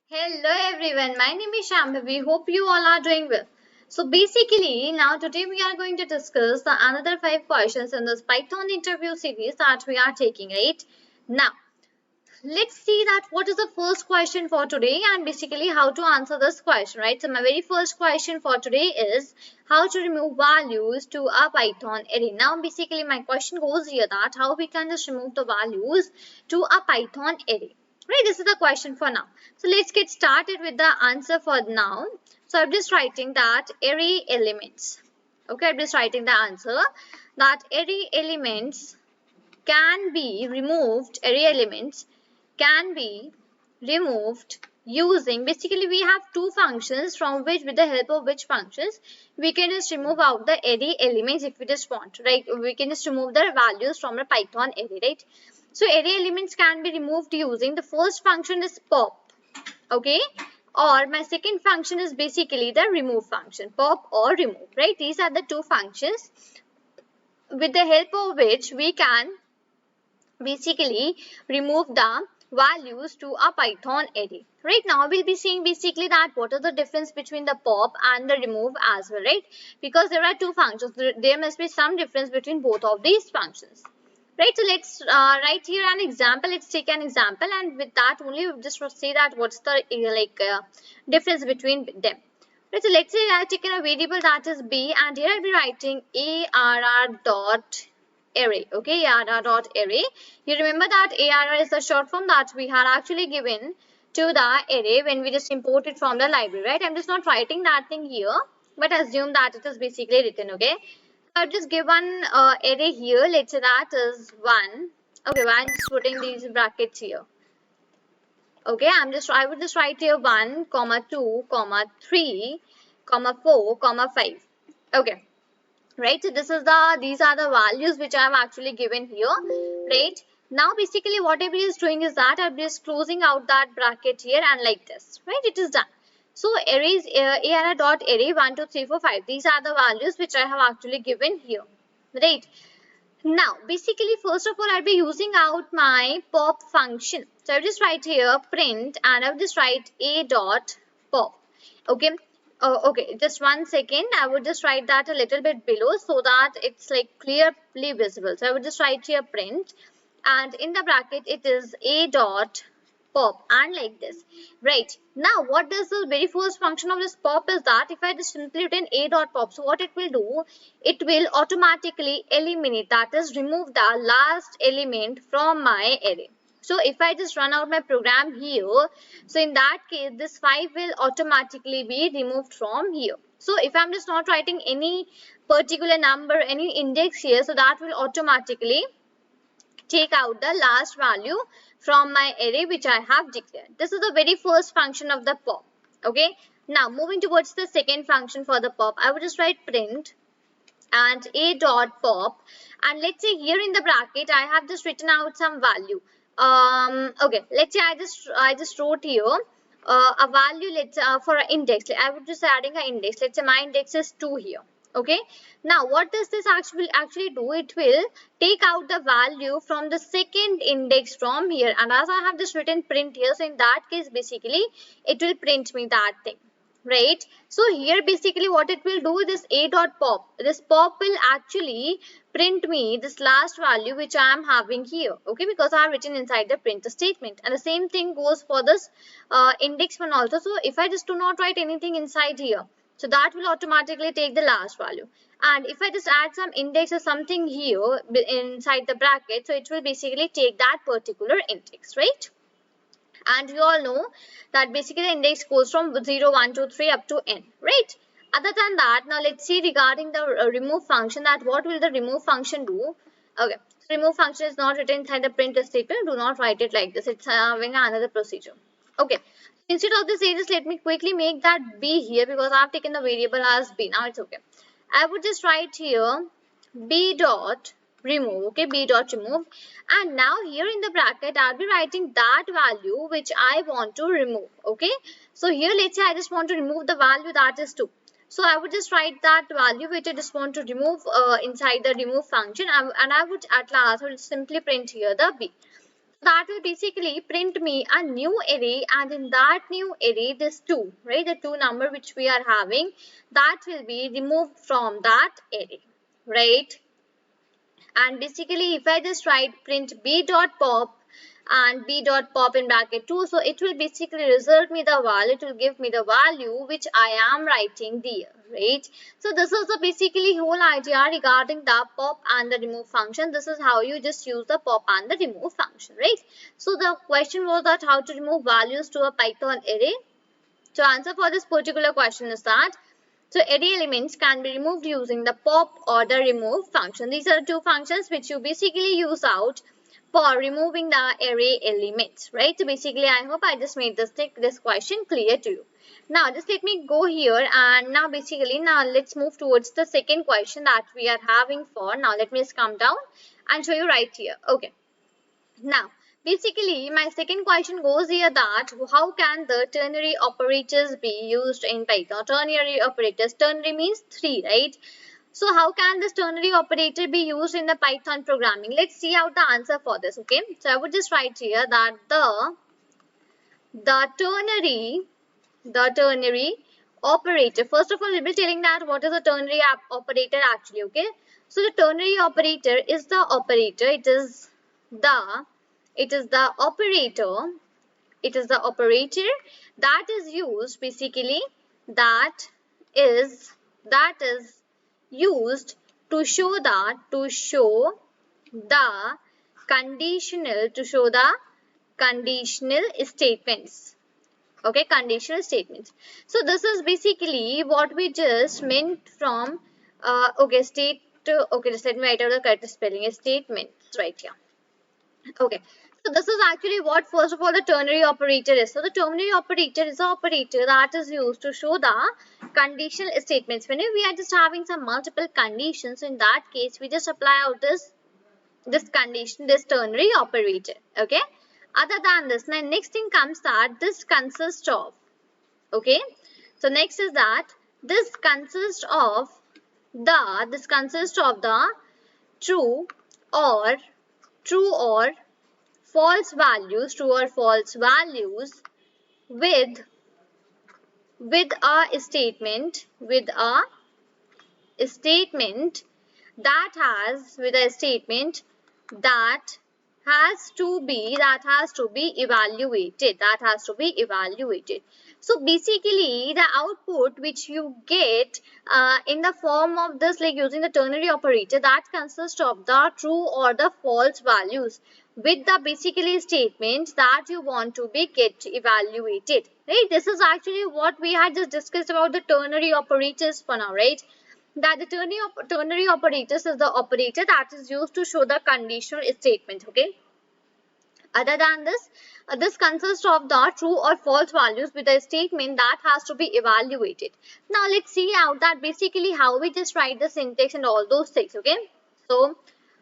Hello everyone, my name is Shambhavi. Hope you all are doing well. So basically, now today we are going to discuss the another 5 questions in this Python interview series that we are taking, right? Now, let's see that what is the first question for today and basically how to answer this question, right? So my very first question for today is how to remove values to a Python array. Now basically my question goes here that how we can just remove the values to a Python array. Right, this is the question for now. So let's get started with the answer for now. So I'm just writing that array elements. Okay, I'm just writing the answer that array elements can be removed, array elements can be removed using, basically we have two functions from which with the help of which functions we can just remove out the array elements if we just want, right? We can just remove the values from a Python array, right? So array elements can be removed using the first function is pop, okay, or my second function is basically the remove function, pop or remove, right? These are the two functions with the help of which we can basically remove the values to a Python array. Right now we'll be seeing basically that what is the difference between the pop and the remove as well, right? Because there are two functions, there must be some difference between both of these functions. Right, so let's write here an example. Let's take an example, and with that only we'll just say that what's the difference between them. Right, so let's say I have taken a variable that is b, and here I'll be writing arr dot array. Okay, arr dot array. You remember that arr is the short form that we had actually given to the array when we just import it from the library, right? I'm just not writing that thing here, but assume that it is basically written. Okay, I'll just give one array here. Let's say that is 1. Okay, I'm just putting these brackets here. Okay, I would just write here 1, comma 2, comma 3, comma 4, comma 5. Okay, right? So these are the values which I have actually given here, right? Now basically what I is doing is that I'm just closing out that bracket here and like this, right? It is done. So arrays array dot array 1 2 3 4 5. These are the values which I have actually given here, right? Now basically first of all I'll be using out my pop function. So I'll just write here print and I'll just write a dot pop. Okay. Okay, just 1 second. I would just write that a little bit below so that it's like clearly visible. So I would just write here print and in the bracket it is a dot pop and like this, right? Now what does the very first function of this pop is that if I just simply written a dot pop, so what it will do, it will automatically eliminate, that is remove the last element from my array. So if I just run out my program here, so in that case this 5 will automatically be removed from here. So if I'm just not writing any particular number, any index here, so that will automatically take out the last value from my array which I have declared. This is the very first function of the pop. Okay. Now moving towards the second function for the pop, I would just write print and a dot pop, and let's say here in the bracket I have just written out some value. Okay, let's say I just wrote here a value. Let's for an index I would just adding an index. Let's say my index is 2 here. Okay, now what does this actually do? It will take out the value from the second index from here, and as I have just written print here, so in that case basically it will print me that thing, right? So here basically what it will do, this a dot pop, this pop will actually print me this last value which I am having here, okay, because I have written inside the print statement. And the same thing goes for this index one also. So if I just do not write anything inside here, so that will automatically take the last value. And if I just add some index or something here inside the bracket, so it will basically take that particular index, right? And you all know that basically the index goes from 0 1 2 3 up to n, right? Other than that, now let's see regarding the remove function, that what will the remove function do. Okay, so remove function is not written inside the print statement. Do not write it like this, it's having another procedure. Okay, instead of this just let me quickly make that b here because I have taken the variable as b. Now it's okay. I would just write here b dot remove. Okay, b dot remove, and now here in the bracket I'll be writing that value which I want to remove. Okay, so here let's say I just want to remove the value that is 2. So I would just write that value which I just want to remove inside the remove function, and I would at last I would simply print here the b. That will basically print me a new array, and in that new array this 2, right, the 2 number which we are having, that will be removed from that array, right? And basically if I just write print b dot pop and b dot pop in bracket 2, so it will basically result me the value, it will give me the value which I am writing there, right? So this is the basically whole idea regarding the pop and the remove function. This is how you just use the pop and the remove function, right? So the question was that how to remove values to a Python array. So answer for this particular question is that, so array elements can be removed using the pop or the remove function. These are two functions which you basically use out for removing the array elements, right? So basically I hope I just made this question clear to you. Now just let me go here, and now basically now let's move towards the second question that we are having for. Now let me just come down and show you right here. Okay. Now, basically, my second question goes here that how can the ternary operators be used in Python? Ternary operators, ternary means 3, right? So, how can this ternary operator be used in the Python programming? Let's see out the answer for this, okay? So, I would just write here that the ternary operator. First of all, we'll be telling that what is a ternary operator actually, okay? So, the ternary operator is the operator. It is the operator that is used basically, that is used to show the conditional statements. Okay, conditional statements. So this is basically what we just meant from okay, okay, just let me write out the correct spelling. Is statements right here. Okay, so this is actually what first of all the ternary operator is. So the ternary operator is an operator that is used to show the conditional statements. Whenever we are just having some multiple conditions, in that case we just apply out this condition, this ternary operator. Okay, other than this, my next thing comes that this consists of, okay, so next is that this consists of the true or false values, with a statement that has to be evaluated. So basically the output which you get in the form of this, like using the ternary operator, that consists of the true or the false values with the basically statements that you want to be get evaluated, right? This is actually what we had just discussed about the ternary operators for now, right? That the ternary operators is the operator that is used to show the conditional statement. Okay, other than this, this consists of the true or false values with a statement that has to be evaluated. Now let's see out that basically how we just write the syntax and all those things. Okay, so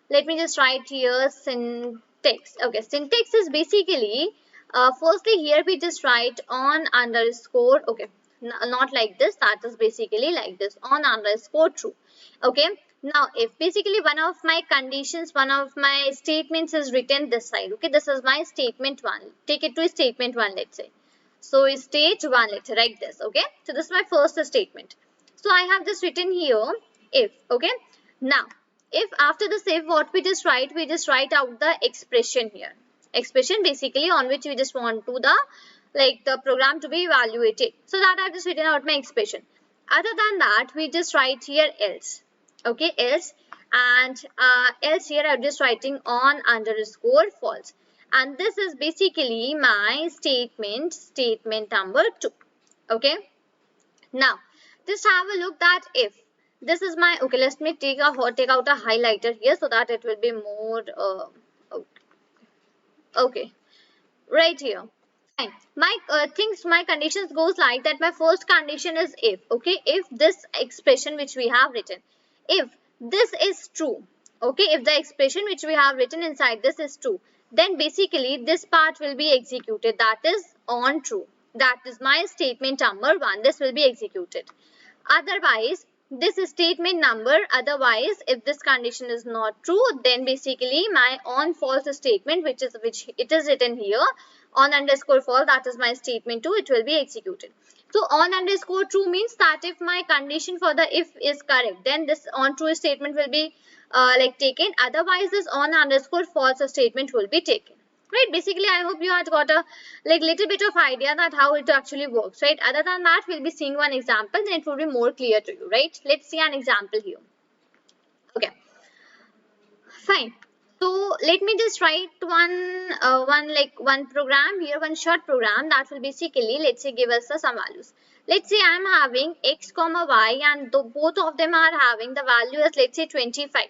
let me just write here syntax. Okay, syntax is basically firstly here we just write on underscore. Okay, not like this, that is basically like this, on underscore true. Okay, now if basically one of my statements is written this side. Okay, this is my statement 1, take it to statement 1, let's say. So stage 1, let's write this. Okay, so this is my first statement. So I have this written here if. Okay, now if after this if, what we just write out the expression here, expression basically on which we just want to the program to be evaluated. So that I've just written out my expression. Other than that, we just write here else. Okay, else, and else here I'm just writing on underscore false, and this is basically my statement number 2. Okay, now just have a look that if this is my, okay, let me take out a highlighter here so that it will be more okay, right here. Fine. My conditions goes like that. My first condition is if. Okay, if this expression which we have written, if this is true, okay, if the expression which we have written inside this is true, then basically this part will be executed, that is on true. That is my statement number 1. This will be executed. Otherwise, this statement number. Otherwise, if this condition is not true, then basically my on false statement, which it is written here, on underscore false, that is my statement 2, it will be executed. So on underscore true means that if my condition for the if is correct, then this on true statement will be like taken. Otherwise, this on underscore false statement will be taken. Right, basically I hope you had got a like little bit of idea that how it actually works, right? Other than that, we'll be seeing one example, then it will be more clear to you, right? Let's see an example here. Okay, fine. So let me just write one program here, one short program that will basically, let's say, give us some values. Let's say I'm having x comma y, and both of them are having the value as, let's say, 25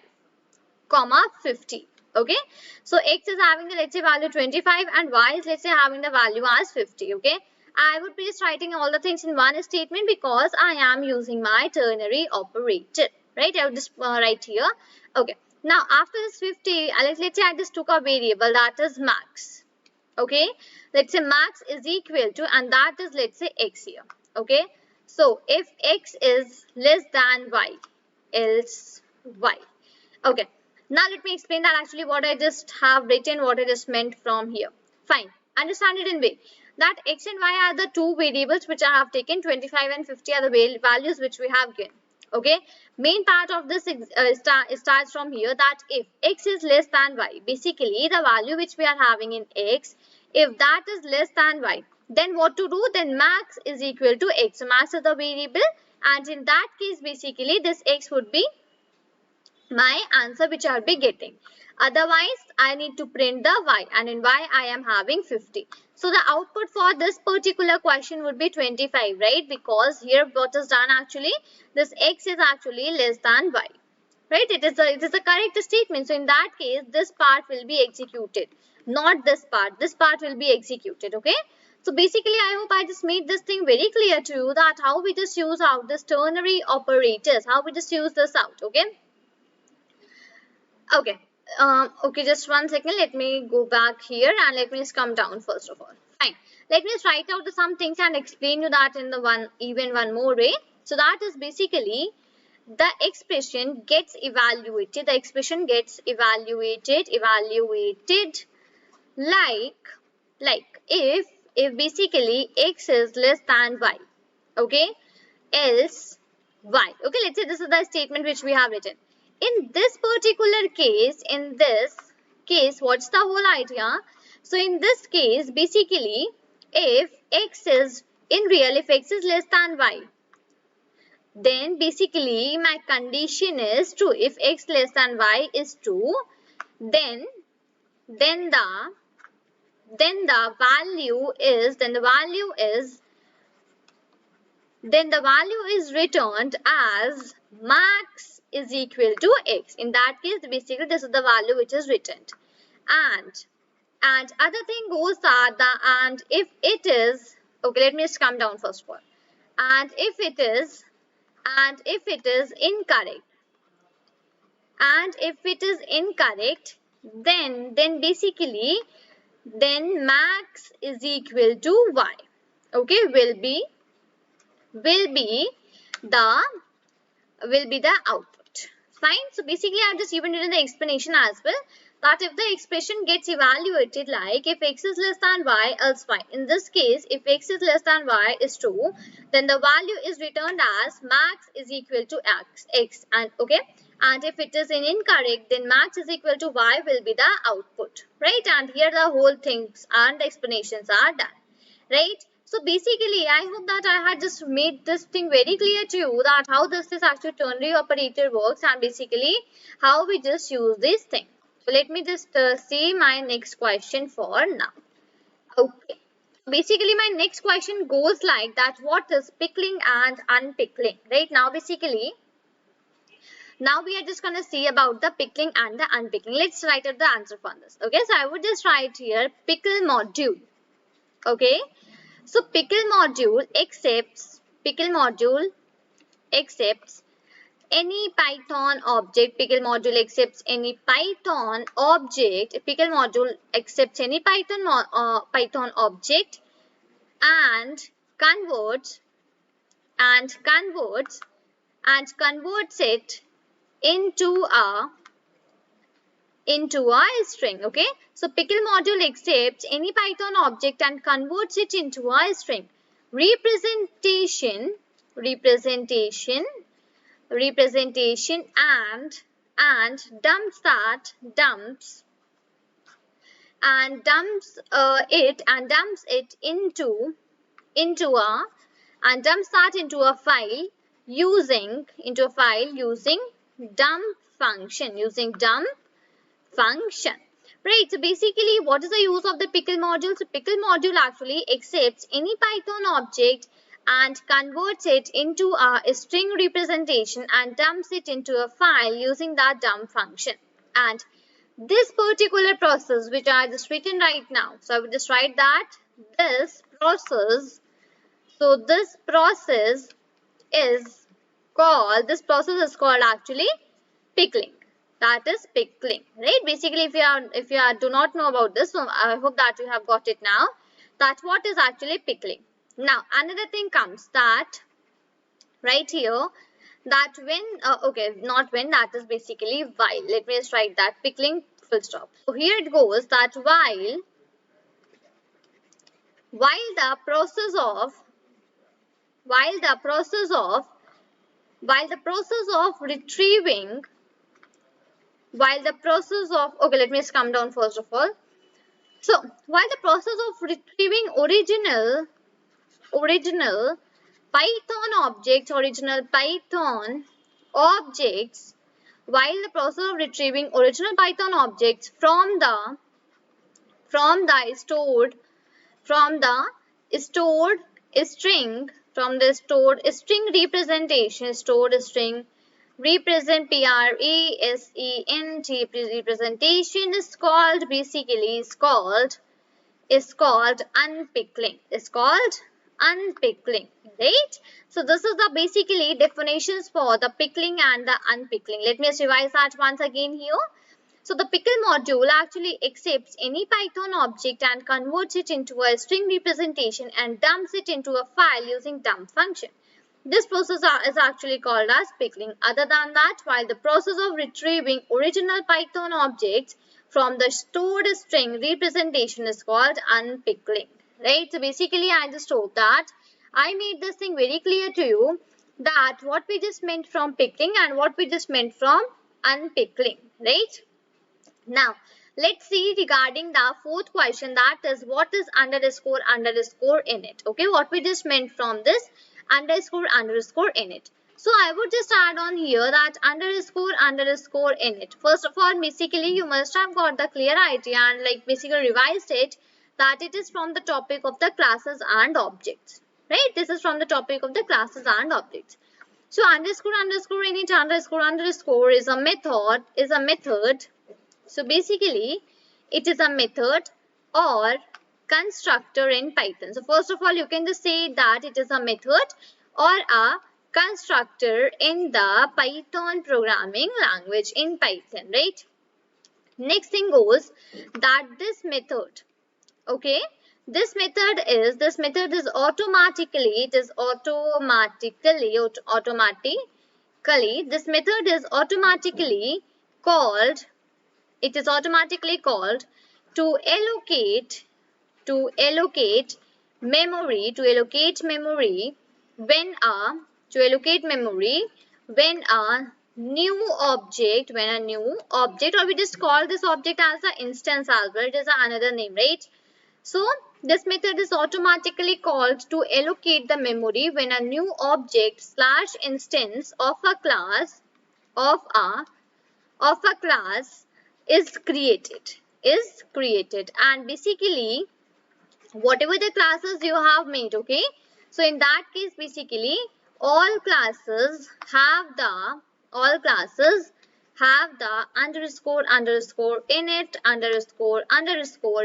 comma 50. Okay, so x is having the, let's say, value 25, and y is, let's say, having the value as 50. Okay, I would be just writing all the things in one statement because I am using my ternary operator, right? I would just write here. Okay, now after this 50, let's say I just took a variable that is max. Okay, let's say max is equal to, and that is, let's say, x here. Okay, so if x is less than y, else y. Okay, now let me explain that actually what I just have written, what I just meant from here. Fine, understand it in way that x and y are the two variables which I have taken. 25 and 50 are the values which we have given. Okay, main part of this starts from here, that if x is less than y, basically the value which we are having in x, if that is less than y, then what to do? Then max is equal to x. So max is the variable, and in that case basically this x would be my answer which I'll be getting. Otherwise, I need to print the y, and in y I am having 50. So the output for this particular question would be 25, right? Because here what is done actually, this x is actually less than y, right? It is a correct statement. So in that case, this part will be executed, not this part. This part will be executed. Okay. So basically, I hope I just made this thing very clear to you that how we just use out this ternary operators, how we just use this out. Okay. Okay. Okay, just one second. Let me go back here and let me just come down first of all. Fine. Let me just write out some things and explain you that in the one more way. So that is basically the expression gets evaluated. The expression gets evaluated like if basically x is less than y. Okay. Else y. Okay, let's say this is the statement which we have written. In this particular case, what's the whole idea? So in this case, basically, if x is in real, if x is less than y, then basically my condition is true. If x less than y is true, then the value is returned as max is equal to x. In that case, basically this is the value which is returned. And other thing goes that and if it is, okay, let me just come down first of all. And if it is incorrect, then basically max is equal to y. Okay, will be the output. Fine. So basically I have just even written the explanation as well, that if the expression gets evaluated like if x is less than y, else y. In this case, if x is less than y is true, then the value is returned as max is equal to x, and okay, and if it is incorrect, then max is equal to y will be the output, right? And here the whole things and the explanations are done, right? So basically, I hope that I had just made this thing very clear to you that how this actually ternary operator works, and basically how we just use this thing. So let me just see my next question for now. Okay. Basically, my next question goes like that: what is pickling and unpickling? Right now, basically, now we are just going to see about the pickling and the unpickling. Let's write out the answer for this. Okay, so I would just write here pickle module. Okay. So pickle module accepts any Python object. Pickle module accepts any Python object. Pickle module accepts any Python object and converts and converts it into a string. Okay, so pickle module accepts any Python object and converts it into a string. Representation and dumps it into a file using dump function. Right, so basically what is the use of the pickle module? So pickle module actually accepts any Python object and converts it into a string representation and dumps it into a file using that dump function. And this particular process which I just written right now, so I will just write that this process is called actually pickling. That is pickling, right? Basically, if you are do not know about this, so I hope that you have got it now. That what is actually pickling. Now another thing comes that right here, that when okay, not when, that is basically while. Let me just write that pickling full stop. So here it goes that while the process of retrieving okay, let me just come down first of all. So while the process of retrieving original Python objects, while the process of retrieving original Python objects from the stored string representation, represent representation is called unpickling. Right? So this is the basically definitions for the pickling and the unpickling. Let me just revise that once again here. So the pickle module actually accepts any Python object and converts it into a string representation and dumps it into a file using dump function. This process is actually called as pickling. Other than that, while the process of retrieving original Python objects from the stored string representation is called unpickling. Right? So basically, I just hope that I made this thing very clear to you, that what we just meant from pickling and what we just meant from unpickling. Right? Now, let's see regarding the fourth question, that is what is underscore init. Okay, what we just meant from this underscore init. So I would just add on here that underscore init. First of all, basically you must have got the clear idea and like basically revised it, that it is from the topic of the classes and objects. Right? This is from the topic of the classes and objects. So underscore init underscore is a method. So basically, it is a method or constructor in Python. So first of all, you can just say that it is a method or a constructor in the Python programming language in Python, right? Next thing goes that this method, okay, this method is automatically this method is automatically called to allocate memory when a new object or we just call this object as an instance as well. It is another name, right? So this method is automatically called to allocate the memory when a new object / instance of a class is created and basically whatever the classes you have made, okay, so in that case basically all classes have the underscore init underscore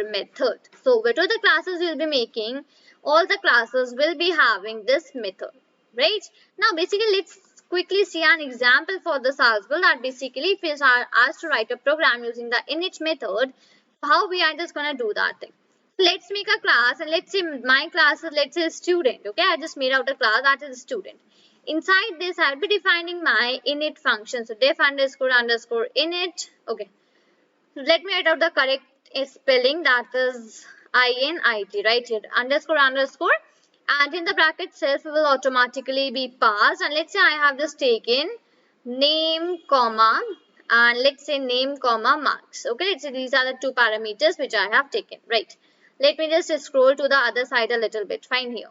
method. So whatever the classes you'll be making, all the classes will be having this method, right? Now basically let's quickly see an example for this as well, that basically if you are asked to write a program using the init method, how we are just gonna do that thing. Let's make a class and let's say my class is, let's say, student. Okay, I just made out a class that is student. Inside this, I'll be defining my init function. So def underscore underscore init. Okay. Let me write out the correct spelling, that is init, right here, underscore underscore, and in the bracket self will automatically be passed. And let's say I have just taken name comma, and let's say name comma marks. Okay, let's say these are the two parameters which I have taken, right? Let me just scroll to the other side a little bit. Fine here.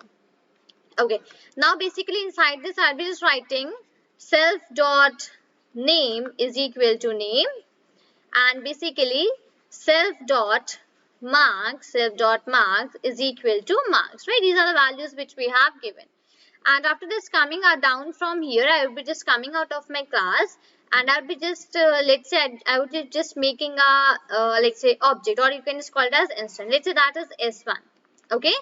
Okay, now basically inside this I'll be just writing self dot name is equal to name, and basically self dot marks is equal to marks, right? These are the values which we have given. And after this coming down from here, I will be just coming out of my class, and I'll be just let's say I would be just making a let's say object, or you can just call it as instant. Let's say that is S1. Okay,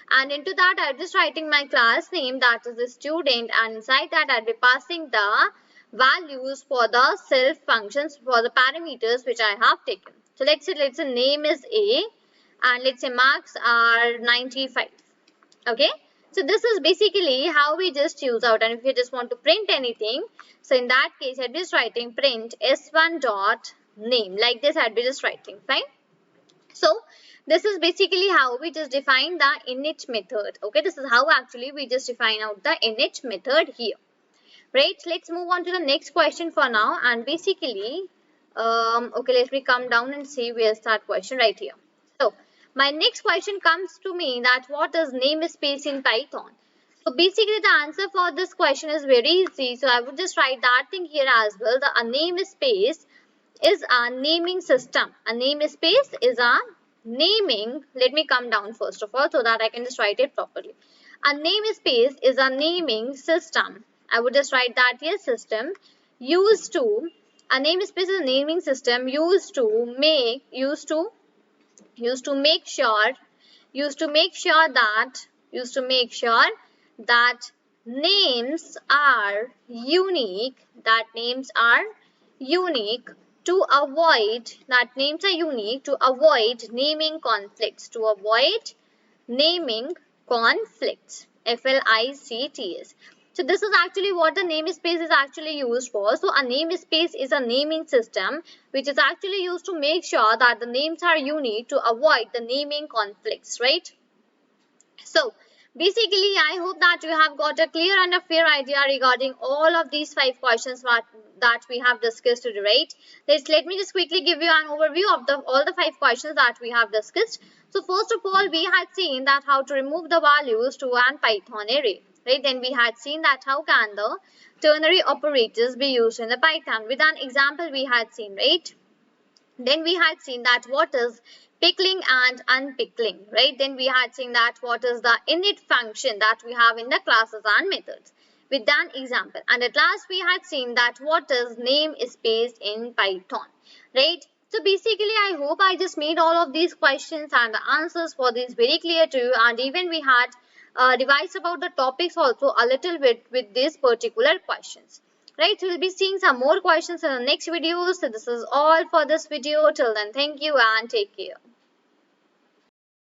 and into that I'll just writing my class name, that is the student, and inside that I'll be passing the values for the self functions for the parameters which I have taken. So let's say name is A, and let's say marks are 95. Okay, so this is basically how we just use out. And if you just want to print anything, so in that case I'd be just writing print s1 dot name, like this I'd be just writing. Fine. So this is basically how we just define the init method. Okay, this is how actually we just define out the init method here. Right, let's move on to the next question for now. And basically okay, let me come down and see where's that question right here. So my next question comes to me that what is namespace in Python? So basically the answer for this question is very easy. So I would just write that thing here as well. A namespace is a naming system. A namespace is a naming, let me come down first of all so that I can just write it properly. A namespace is a naming system. I would just write that here, system used to, a namespace is a naming system used to make that names are unique, to avoid naming conflicts, FLICTS. So this is actually what the namespace is actually used for. So a namespace is a naming system which is actually used to make sure that the names are unique to avoid the naming conflicts, right? So basically I hope that you have got a clear and a fair idea regarding all of these 5 questions that we have discussed today, right? Let me just quickly give you an overview of all the 5 questions that we have discussed. So first of all, we had seen that how to remove the values to an Python array, right? Then we had seen that how can the ternary operators be used in the Python. With an example we had seen, right? Then we had seen that what is pickling and unpickling, right? Then we had seen that what is the init function that we have in the classes and methods with an example. And at last we had seen that what is namespace in Python, right? So basically I hope I just made all of these questions and the answers for these very clear to you, and even we had revised about the topics also a little bit with these particular questions. Right, we'll be seeing some more questions in the next video. So this is all for this video. Till then, thank you and take care.